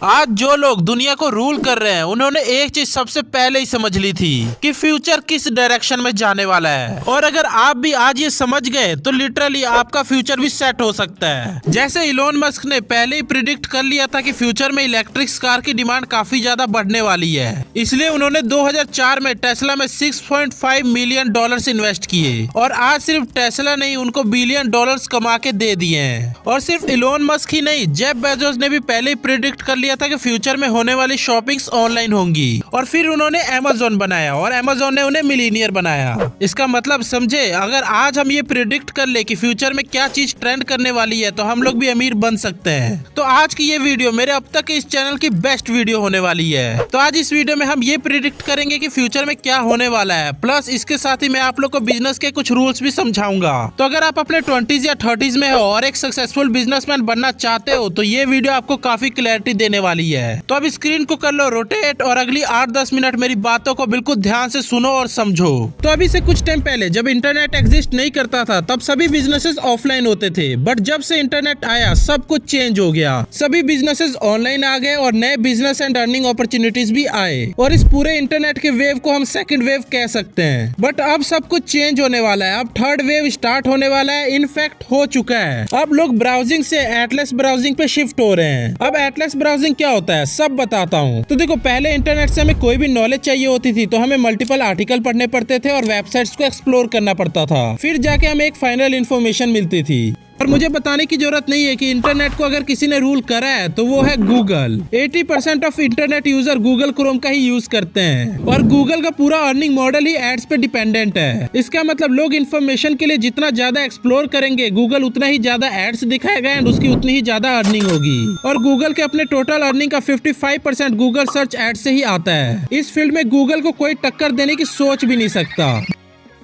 आज जो लोग दुनिया को रूल कर रहे हैं उन्होंने एक चीज सबसे पहले ही समझ ली थी कि फ्यूचर किस डायरेक्शन में जाने वाला है। और अगर आप भी आज ये समझ गए तो लिटरली आपका फ्यूचर भी सेट हो सकता है। जैसे इलोन मस्क ने पहले ही प्रिडिक्ट कर लिया था कि फ्यूचर में इलेक्ट्रिक कार की डिमांड काफी ज्यादा बढ़ने वाली है, इसलिए उन्होंने 2004 में टेस्ला में $6.5 मिलियन इन्वेस्ट किए और आज सिर्फ टेस्ला नहीं उनको बिलियन डॉलर्स कमा के दे दिए हैं। और सिर्फ इलोन मस्क ही नहीं, जेफ बेजोस ने भी पहले ही प्रिडिक्ट कर लिया था कि फ्यूचर में होने वाली शॉपिंग्स ऑनलाइन होंगी और फिर उन्होंने अमेज़न बनाया और अमेज़न ने उन्हें मिलीनियर बनाया। इसका मतलब समझे, अगर आज हम ये प्रिडिक्ट कर ले कि फ्यूचर में क्या चीज ट्रेंड करने वाली है तो हम लोग भी अमीर बन सकते हैं। तो आज की ये वीडियो मेरे अब तक इस चैनल की बेस्ट वीडियो होने वाली है। तो आज इस वीडियो में हम ये प्रिडिक्ट करेंगे कि फ्यूचर में क्या होने वाला है, प्लस इसके साथ ही मैं आप लोग को बिजनेस के कुछ रूल्स भी समझाऊंगा। तो अगर आप अपने 20s या 30s में हो और एक सक्सेसफुल बिजनेसमैन बनना चाहते हो तो ये वीडियो आपको काफी क्लैरिटी देने वाली है। तो अब स्क्रीन को कर लो रोटेट और अगली 8-10 मिनट मेरी बातों को बिल्कुल ध्यान से सुनो और समझो। तो अभी से कुछ टाइम पहले जब इंटरनेट एग्जिस्ट नहीं करता था तब सभी बिजनेसेस ऑफलाइन होते थे, बट जब से इंटरनेट आया सब कुछ चेंज हो गया। सभी बिजनेसेस ऑनलाइन आ गए और नए बिजनेस एंड अर्निंग अपॉर्चुनिटीज भी आए और इस पूरे इंटरनेट के वेव को हम सेकंड वेव कह सकते हैं। बट अब सब कुछ चेंज होने वाला है, अब थर्ड वेव स्टार्ट होने वाला है, इनफैक्ट हो चुका है। अब लोग ब्राउजिंग से एटलस ब्राउजिंग पे शिफ्ट हो रहे हैं। अब एटलस ब्राउजिंग क्या होता है सब बताता हूँ। तो देखो, पहले इंटरनेट से हमें कोई भी नॉलेज चाहिए होती थी तो हमें मल्टीपल आर्टिकल पढ़ने पड़ते थे और वेबसाइट्स को एक्सप्लोर करना पड़ता था, फिर जाके हमें एक फाइनल इन्फॉर्मेशन मिलती थी। और मुझे बताने की जरूरत नहीं है कि इंटरनेट को अगर किसी ने रूल करा है तो वो है Google. 80% of internet user Google Chrome का ही यूज करते हैं और गूगल का पूरा अर्निंग मॉडल ही एड्स पे डिपेंडेंट है। इसका मतलब लोग इन्फॉर्मेशन के लिए जितना ज्यादा एक्सप्लोर करेंगे गूगल उतना ही ज्यादा एड्स दिखाएगा एंड उसकी उतनी ही ज्यादा अर्निंग होगी। और गूगल के अपने टोटल अर्निंग का 55% गूगल सर्च एड से ही आता है। इस फील्ड में गूगल को कोई टक्कर देने की सोच भी नहीं सकता।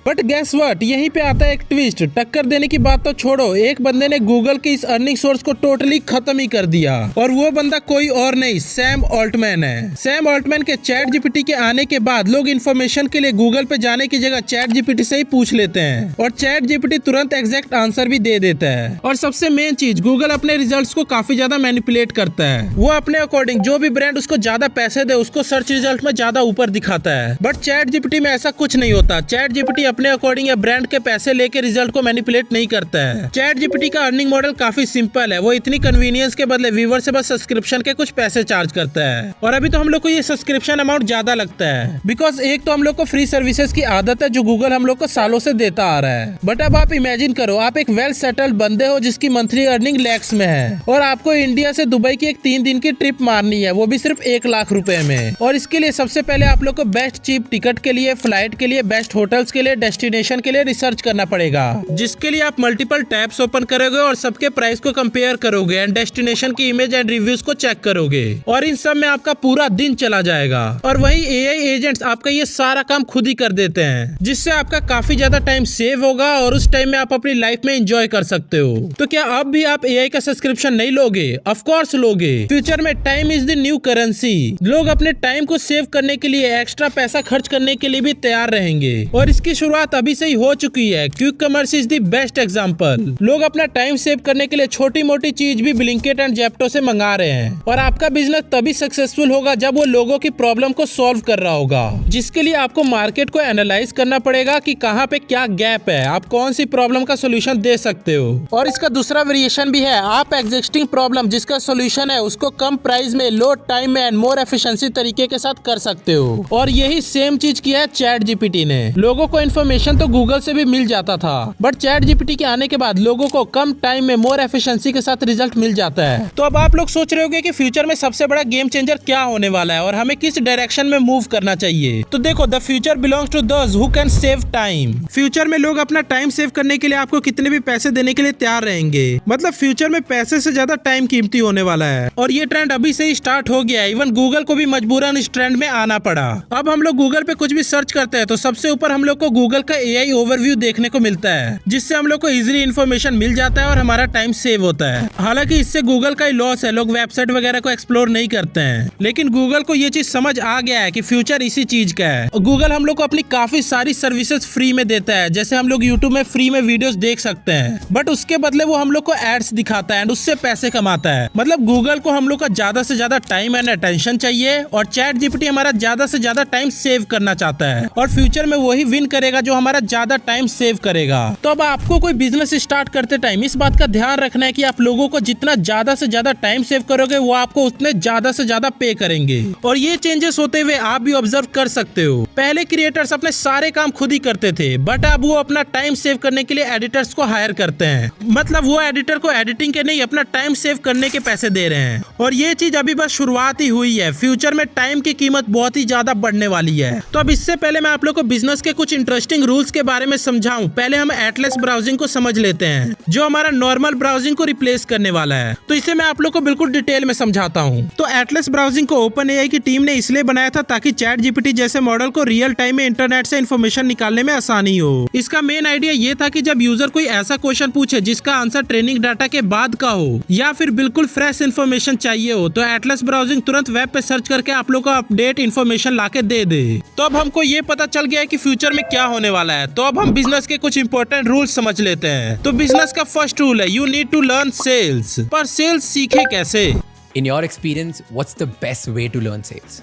बट गैस व्हाट, यहीं पे आता है एक ट्विस्ट। टक्कर देने की बात तो छोड़ो, एक बंदे ने गूगल के इस अर्निंग सोर्स को टोटली खत्म ही कर दिया और वो बंदा कोई और नहीं, सैम ऑल्टमैन है। सैम ऑल्टमैन के चैट जीपीटी के आने के बाद लोग इन्फॉर्मेशन के लिए गूगल पे जाने की जगह चैट जीपीटी से ही पूछ लेते हैं और चैट जीपीटी तुरंत एग्जैक्ट आंसर भी दे देता है। और सबसे मेन चीज, गूगल अपने रिजल्ट्स को काफी ज्यादा मैनिपुलेट करता है। वो अपने अकॉर्डिंग जो भी ब्रांड उसको ज्यादा पैसे दे उसको सर्च रिजल्ट में ज्यादा ऊपर दिखाता है। बट चैट जीपीटी में ऐसा कुछ नहीं होता। चैट जीपीटी अपने अकॉर्डिंग या ब्रांड के पैसे लेके रिजल्ट को मैनिपुलेट नहीं करता है। चैट जीपीटी का अर्निंग मॉडल काफी सिंपल है। वो इतनी कन्वीनियंस के बदले व्यूअर से बस सब्सक्रिप्शन के कुछ पैसे चार्ज करता है और अभी तो हम लोग को ये सब्सक्रिप्शन अमाउंट ज्यादा लगता है बिकॉज एक तो हम लोग को फ्री सर्विसेज की आदत है जो गूगल हम लोग को सालों से देता आ रहा है। बट अब आप इमेजिन करो, आप एक वेल सेटल्ड बंदे हो जिसकी मंथली अर्निंग लैक्स में है और आपको इंडिया से दुबई की एक 3 दिन की ट्रिप मारनी है, वो भी सिर्फ 1 लाख रुपए में। और इसके लिए सबसे पहले आप लोग को बेस्ट चीप टिकट के लिए, फ्लाइट के लिए, बेस्ट होटल्स के लिए, डेस्टिनेशन के लिए रिसर्च करना पड़ेगा, जिसके लिए आप मल्टीपल टैब्स ओपन करोगे और सबके प्राइस को कंपेयर करोगे एंड डेस्टिनेशन की इमेज एंड रिव्यूज को चेक करोगे और इन सब में आपका पूरा दिन चला जाएगा। और वही एआई एजेंट्स आपका ये सारा काम खुद ही कर देते हैं, जिससे आपका काफी ज्यादा टाइम सेव होगा और उस टाइम में आप अपनी लाइफ में एंजॉय कर सकते हो। तो क्या अब भी आप एआई का सब्सक्रिप्शन नहीं लोगे? ऑफ कोर्स लोगे। फ्यूचर में time is the new currency. लोग अपने टाइम को सेव करने के लिए एक्स्ट्रा पैसा खर्च करने के लिए भी तैयार रहेंगे और इसकी शुरुआत अभी से ही हो चुकी है। Quick commerce is the best example. लोग अपना टाइम सेव करने के लिए छोटी मोटी चीज भी ब्लिंकिट एंड जेप्टो से मंगा रहे हैं और आपका बिजनेस तभी सक्सेसफुल होगा जब वो लोगों की प्रॉब्लम को सॉल्व कर रहा होगा, जिसके लिए आपको मार्केट को एनालाइज करना पड़ेगा कि कहाँ पे क्या गैप है, आप कौन सी प्रॉब्लम का सोल्यूशन दे सकते हो। और इसका दूसरा वेरिएशन भी है, आप एग्जिस्टिंग प्रॉब्लम जिसका सोल्यूशन है उसको कम प्राइस में, लो टाइम में एंड मोर एफिशिएंसी तरीके के साथ कर सकते हो। और यही सेम चीज किया है चैट जीपीटी ने। लोगों को इन्फॉर्मेशन तो गूगल से भी मिल जाता था बट चैट जीपीटी के आने के बाद लोगों को कम टाइम में मोर एफिशिएंसी के साथ रिजल्ट मिल जाता है। तो अब आप लोग सोच रहे होंगे कि फ्यूचर में सबसे बड़ा गेम चेंजर क्या होने वाला है और हमें किस डायरेक्शन में मूव करना चाहिए। तो देखो, the future belongs to those who can save time. Future में लोग अपना टाइम सेव करने के लिए आपको कितने भी पैसे देने के लिए तैयार रहेंगे। मतलब फ्यूचर में पैसे से ज्यादा टाइम कीमती होने वाला है और ये ट्रेंड अभी से ही स्टार्ट हो गया है। इवन गूगल को भी मजबूरन इस ट्रेंड में आना पड़ा। अब हम लोग गूगल पे कुछ भी सर्च करते हैं तो सबसे ऊपर हम लोग को गूगल का AI ओवरव्यू देखने को मिलता है, जिससे हम लोग को इजीली इन्फॉर्मेशन मिल जाता है और हमारा टाइम सेव होता है। हालांकि इससे गूगल का ही लॉस है, लोग वेबसाइट वगैरह को एक्सप्लोर नहीं करते हैं, लेकिन गूगल को ये चीज समझ आ गया है कि फ्यूचर इसी चीज का है। गूगल हम लोग को अपनी काफी सारी सर्विसेज फ्री में देता है, जैसे हम लोग यूट्यूब में फ्री में वीडियोस देख सकते हैं, बट उसके बदले वो हम लोग को एड्स दिखाता है एंड उससे पैसे कमाता है। मतलब गूगल को हम लोग का ज्यादा से ज्यादा टाइम एंड अटेंशन चाहिए और चैट जीपीटी हमारा ज्यादा से ज्यादा टाइम सेव करना चाहता है और फ्यूचर में वही विन करेगा जो हमारा ज्यादा टाइम सेव करेगा। तो अब आपको कोई बिजनेस स्टार्ट करते टाइम इस बात का ध्यान रखना है कि आप लोगों को जितना ज्यादा से ज्यादा टाइम सेव करोगे वो आपको उतने ज्यादा से ज्यादा पे करेंगे। और ये चेंजेस होते हुए आप भी ऑब्जर्व कर सकते हो। पहले क्रिएटर्स अपने सारे काम खुद ही करते थे, बट अब वो अपना टाइम सेव करने के लिए एडिटर्स को हायर करते हैं। मतलब वो एडिटर को एडिटिंग के नहीं अपना टाइम सेव करने के पैसे दे रहे हैं। और ये चीज अभी बस शुरुआत ही हुई है, फ्यूचर में टाइम की कीमत बहुत ही ज्यादा बढ़ने वाली है। तो अब इससे पहले मैं आप लोग को बिजनेस के कुछ इंटरेस्टिंग रूल्स के बारे में समझाऊं, पहले हम एटलस ब्राउजिंग को समझ लेते हैं, जो हमारा नॉर्मल ब्राउजिंग को रिप्लेस करने वाला है। तो इसे मैं आप लोग को बिल्कुल डिटेल में समझाता हूँ। तो एटलस ब्राउजिंग को ओपन एआई की टीम ने इसलिए बनाया था ताकि चैट जीपीटी जैसे मॉडल को रियल टाइम में इंटरनेट से इन्फॉर्मेशन निकालने में आसानी हो। इसका मेन आइडिया ये था कि जब यूजर कोई ऐसा क्वेश्चन पूछे जिसका आंसर ट्रेनिंग डाटा के बाद का हो या फिर बिल्कुल फ्रेश इन्फॉर्मेशन चाहिए हो, तो एटलस ब्राउजिंग तुरंत वेब पे सर्च करके आप लोग को अपडेट इन्फॉर्मेशन लाके दे दे। तो अब हमको ये पता चल गया है कि फ्यूचर में क्या होने वाला है। तो अब हम बिजनेस के कुछ इंपॉर्टेंट रूल्स समझ लेते हैं। तो बिजनेस का फर्स्ट रूल है, you need to learn sales. पर सेल्स सीखे कैसे? In your experience, what's the best way to learn sales?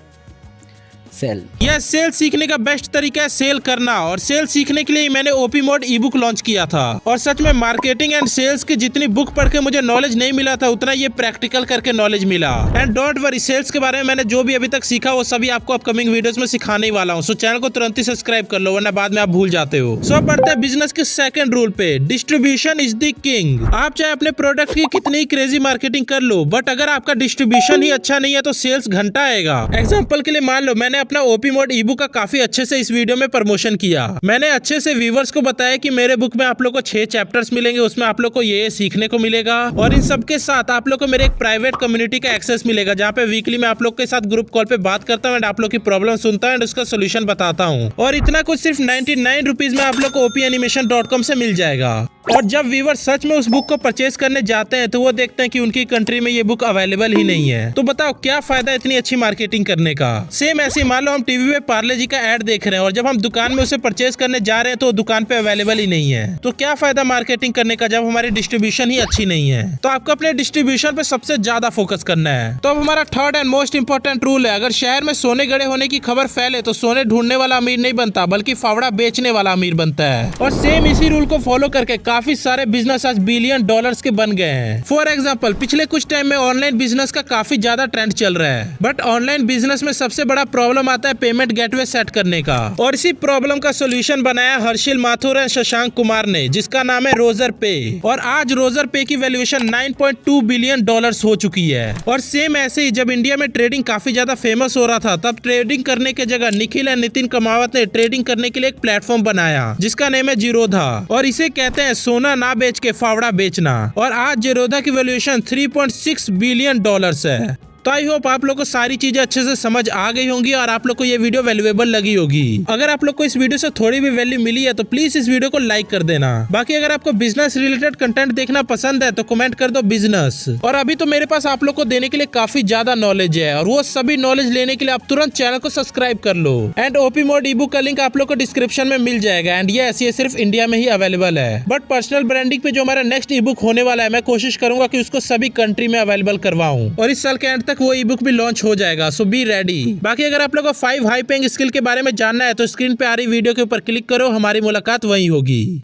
Sale. यह सेल सीखने का बेस्ट तरीका है सेल करना। और सेल सीखने के लिए मैंने OP mode e book launch किया था। और सच में मार्केटिंग एंड सेल्स की जितनी बुक पढ़ के मुझे नॉलेज नहीं मिला था, उतना ये प्रैक्टिकल करके नॉलेज मिला। एंड डोंट वरी, सेल्स के बारे में मैंने जो भी अभी तक सीखा वो सभी आपको अपकमिंग वीडियोस में सिखाने ही वाला हूँ। सो चैनल को तुरंत ही सब्सक्राइब कर लो, वरना बाद में आप भूल जाते हो। सो बढ़ते हैं बिजनेस के सेकंड रूल पे, डिस्ट्रीब्यूशन इज द किंग। आप चाहे अपने प्रोडक्ट की कितनी क्रेजी मार्केटिंग कर लो, बट अगर आपका डिस्ट्रीब्यूशन ही अच्छा नहीं है तो सेल्स घंटा आएगा। एग्जाम्पल के लिए मान लो मैंने अपना ओपी मोड ई बुक का काफी अच्छे से इस वीडियो में प्रमोशन किया। मैंने अच्छे से व्यूवर्स को बताया कि मेरे बुक में आप लोग को 6 चैप्टर्स मिलेंगे, उसमें आप लोग को ये सीखने को मिलेगा। और इन सब के साथ आप लोग को मेरे एक प्राइवेट कम्युनिटी का एक्सेस मिलेगा, जहाँ पे वीकली मैं आप लोग के साथ ग्रुप कॉल पे बात करता हूँ एंड आप लोग की प्रॉब्लम सुनता हूँ एंड उसका सोल्यूशन बताता हूँ। और इतना कुछ सिर्फ 99 रुपीज में आप लोग को opanimation.com से मिल जाएगा। और जब व्यूवर सच में उस बुक को परचेज करने जाते हैं तो वो देखते हैं कि उनकी कंट्री में ये बुक अवेलेबल ही नहीं है। तो बताओ क्या फायदा इतनी अच्छी मार्केटिंग करने का। सेम ऐसे मान लो हम टीवी पे पार्ले जी का ऐड देख रहे हैं और जब हम दुकान में उसे परचेज करने जा रहे हैं तो दुकान पे अवेलेबल ही नहीं है। तो क्या फायदा मार्केटिंग करने का जब हमारी डिस्ट्रीब्यूशन ही अच्छी नहीं है। तो आपको अपने डिस्ट्रीब्यूशन पे सबसे ज्यादा फोकस करना है। तो अब हमारा third and most important rule है, अगर शहर में सोने गड़े होने की खबर फैले तो सोने ढूंढने वाला अमीर नहीं बनता बल्कि फावड़ा बेचने वाला अमीर बनता है। और सेम इसी रूल को फॉलो करके काफी सारे बिजनेस आज $बिलियन के बन गए हैं। फॉर एग्जाम्पल पिछले कुछ टाइम में ऑनलाइन बिजनेस का काफी ज्यादा ट्रेंड चल रहा है, बट ऑनलाइन बिजनेस में सबसे बड़ा प्रॉब्लम आता है पेमेंट गेटवे सेट करने का। और इसी प्रॉब्लम का सोल्यूशन बनाया हर्षिल माथुर और शशांक कुमार ने, जिसका नाम है रोजर पे। और आज रोजर पे की वैल्यूएशन $9.2 बिलियन हो चुकी है। और सेम ऐसे ही जब इंडिया में ट्रेडिंग काफी ज्यादा फेमस हो रहा था, तब ट्रेडिंग करने के जगह निखिल और नितिन कमावत ने ट्रेडिंग करने के लिए एक प्लेटफॉर्म बनाया जिसका नाम है जीरोधा। और इसे कहते हैं सोना ना बेच के फावड़ा बेचना। और आज जीरोधा की वैल्यूएशन $3.6 बिलियन है। तो आई होप आप लोग को सारी चीजें अच्छे से समझ आ गई होंगी और आप लोग को ये वीडियो वैल्यूएबल लगी होगी। अगर आप लोग को इस वीडियो से थोड़ी भी वैल्यू मिली है तो प्लीज इस वीडियो को लाइक कर देना। बाकी अगर आपको बिजनेस रिलेटेड कंटेंट देखना पसंद है तो कमेंट कर दो बिजनेस। और अभी तो मेरे पास आप लोग को देने के लिए काफी ज्यादा नॉलेज है और वो सभी नॉलेज लेने के लिए आप तुरंत चैनल को सब्सक्राइब कर लो। And OP mode e book का लिंक आप लोग को डिस्क्रिप्शन में मिल जाएगा। एंड ये सिर्फ इंडिया में ही अवेलेबल है, बट पर्सनल ब्रांडिंग पे जो हमारा नेक्स्ट ई बुक होने वाला है, मैं कोशिश करूंगा कि उसको सभी कंट्री में अवेलेबल करवाऊं। और इस साल के एंड तक वो ई बुक भी लॉन्च हो जाएगा, सो बी रेडी। बाकी अगर आप लोगों को 5 हाई पेइंग स्किल के बारे में जानना है तो स्क्रीन पे आ रही वीडियो के ऊपर क्लिक करो, हमारी मुलाकात वहीं होगी।